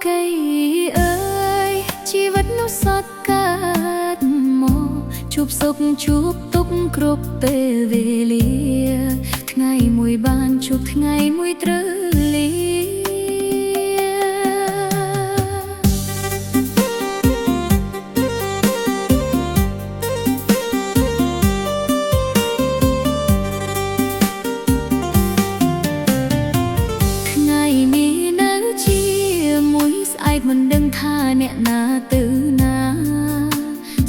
កីអើយជីវិតនោះសតកើតមកជួបសុខជួបទុក្ខគ្រប់ពេលវេលាថ្ងៃមួយបានជួបថ្ងៃមួយត្រូវលាមិនដឹងថាអ្នកណាទៅណា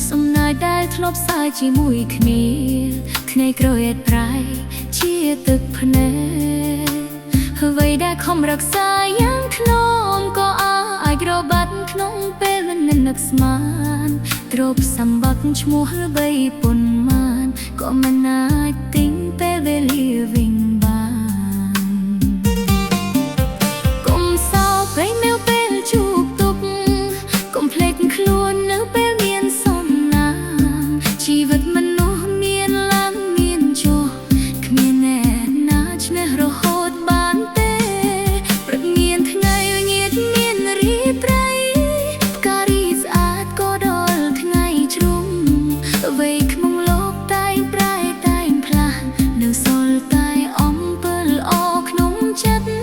សំណាយដែលធ្លាប់សាយជាមួយគ្នាគ្នេក្រអេតប្រៃជាទឹកភ្នែកអ្វីដែលខំរក្សាយ៉ាងធ្នមក៏អាចរបាត់ក្នុងពេលមិននឹកស្មានទ្រព្យសម្បត្តិឈ្មោះល្បីប៉ុន្មានក៏មិនអាចទិញពេលវេលាវិញបានកុំសោកព្រៃមេវពេលជួបខ្លួននៅពេលមានសំណាងជីវិតមនុស្សមានឡើងមានចុះគ្មានអ្នកណាឈ្នះរហូតបានទេព្រឹកមានថ្ងៃញៀតមានរីត្រីផ្ការីស្អាតក៏ដល់ថ្ងៃជ្រុំអ្វីក្នុងលោកតែងប្រែតែងផ្លាស់នៅសល់តែអំពើល្អក្នុងចិត្ត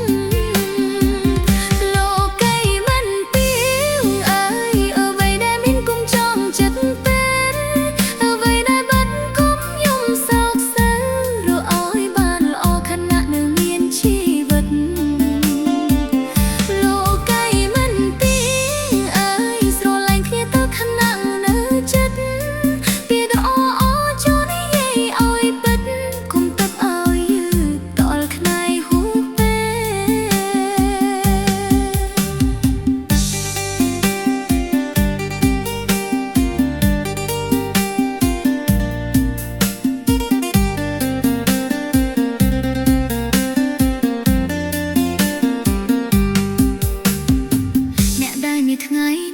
ថ្ងៃ